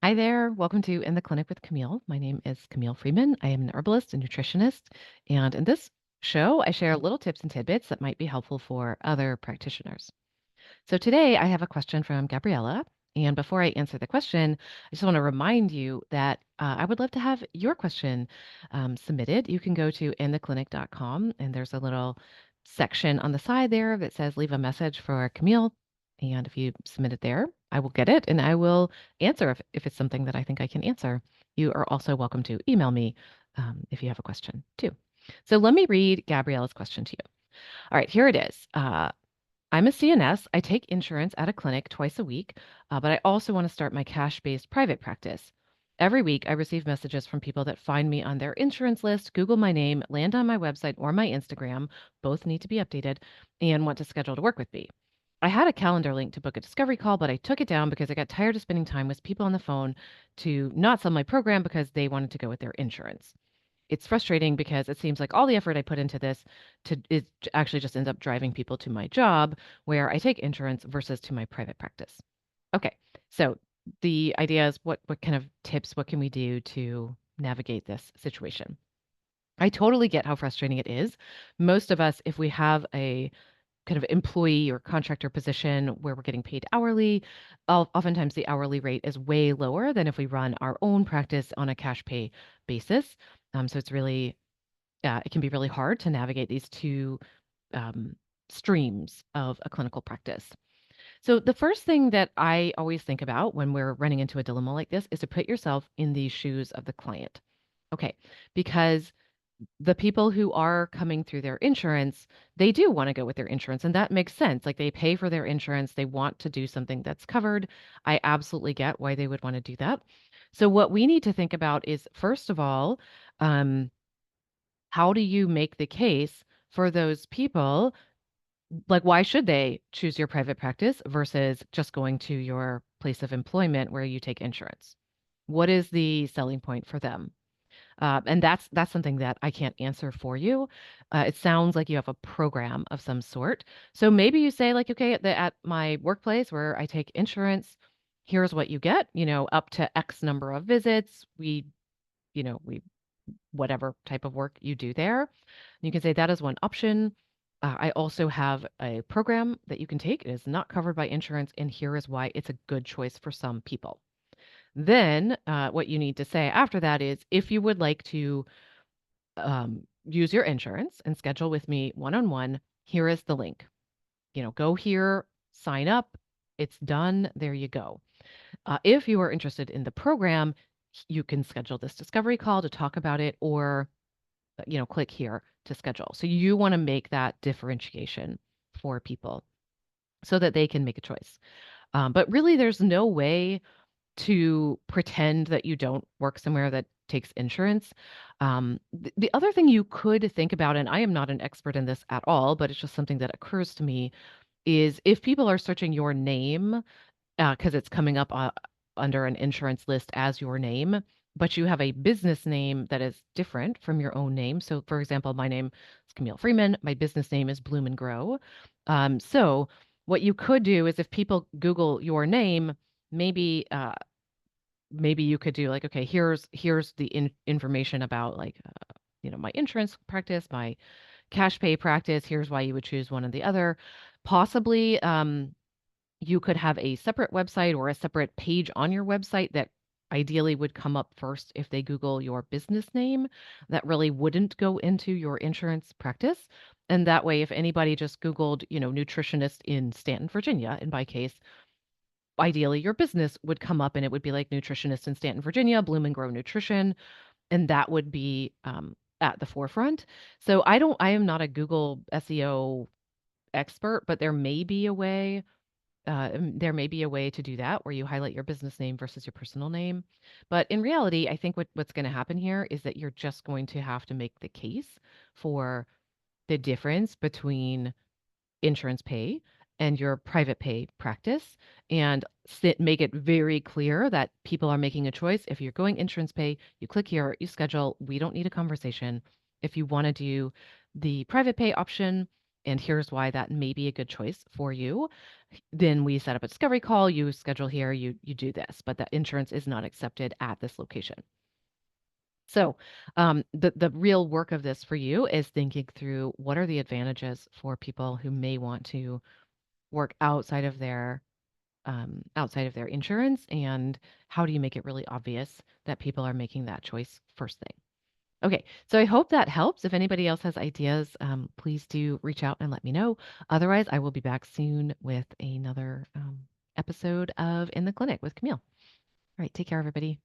Hi there. Welcome to In the Clinic with Camille. My name is Camille Freeman. I am an herbalist and nutritionist. And in this show, I share little tips and tidbits that might be helpful for other practitioners. So today I have a question from Gabriela. And before I answer the question, I just want to remind you that I would love to have your question submitted. You can go to intheclinic.com and there's a little section on the side there that says leave a message for Camille. And if you submit it there, I will get it and I will answer if it's something that I think I can answer. You are also welcome to email me if you have a question too. So let me read Gabriela's question to you. All right, here it is. I'm a CNS. I take insurance at a clinic twice a week, but I also want to start my cash-based private practice. Every week, I receive messages from people that find me on their insurance list, Google my name, land on my website or my Instagram, both need to be updated, and want to schedule to work with me. I had a calendar link to book a discovery call, but I took it down because I got tired of spending time with people on the phone to not sell my program because they wanted to go with their insurance. It's frustrating because it seems like all the effort I put into this actually just ends up driving people to my job where I take insurance versus to my private practice. Okay, so the idea is what kind of tips, what can we do to navigate this situation? I totally get how frustrating it is. Most of us, if we have a kind of employee or contractor position where we're getting paid hourly, oftentimes the hourly rate is way lower than if we run our own practice on a cash pay basis. So it's really, it can be really hard to navigate these two um, streams of a clinical practice. So the first thing that I always think about when we're running into a dilemma like this is to put yourself in the shoes of the client. Okay, because the people who are coming through their insurance, they do wanna go with their insurance, and that makes sense. Like, they pay for their insurance, they want to do something that's covered. I absolutely get why they would wanna do that. So what we need to think about is, first of all, um, how do you make the case for those people? Like, why should they choose your private practice versus just going to your place of employment where you take insurance? What is the selling point for them? And that's something that I can't answer for you. It sounds like you have a program of some sort. So maybe you say like, okay, at my workplace where I take insurance, here's what you get, up to X number of visits. We whatever type of work you do there. You can say that is one option. I also have a program that you can take. It is not covered by insurance, and here is why it's a good choice for some people. Then, what you need to say after that is if you would like to use your insurance and schedule with me one on one, here is the link. Go here, sign up. It's done. There you go. If you are interested in the program, you can schedule this discovery call to talk about it or, click here to schedule. So you want to make that differentiation for people so that they can make a choice. But really, there's no way to pretend that you don't work somewhere that takes insurance. The other thing you could think about, and I am not an expert in this at all, but it's just something that occurs to me, is if people are searching your name because it's coming up under an insurance list as your name, but you have a business name that is different from your own name. So, for example, my name is Camille Freeman. My business name is Bloom and Grow. So, what you could do is if people Google your name, maybe maybe you could do like, okay, here's the information about like, my insurance practice, my cash pay practice. Here's why you would choose one or the other. Possibly, you could have a separate website or a separate page on your website that ideally would come up first if they Google your business name. That really wouldn't go into your insurance practice. And that way, if anybody just Googled, nutritionist in Stanton, Virginia, in my case, ideally your business would come up and it would be like nutritionist in Stanton, Virginia, Bloom and Grow Nutrition, and that would be at the forefront. So I am not a Google SEO expert, but there may be a way to do that where you highlight your business name versus your personal name. But in reality, I think what's going to happen here is that you're just going to have to make the case for the difference between insurance pay and your private pay practice and make it very clear that people are making a choice. If you're going insurance pay, you click here, you schedule. We don't need a conversation. If you want to do the private pay option, and here's why that may be a good choice for you. Then we set up a discovery call, you schedule here, you do this, but the insurance is not accepted at this location. So, the real work of this for you is thinking through what are the advantages for people who may want to work outside of their insurance, and how do you make it really obvious that people are making that choice first thing? Okay, so I hope that helps. If anybody else has ideas, please do reach out and let me know. Otherwise, I will be back soon with another episode of In the Clinic with Camille. All right, take care, everybody.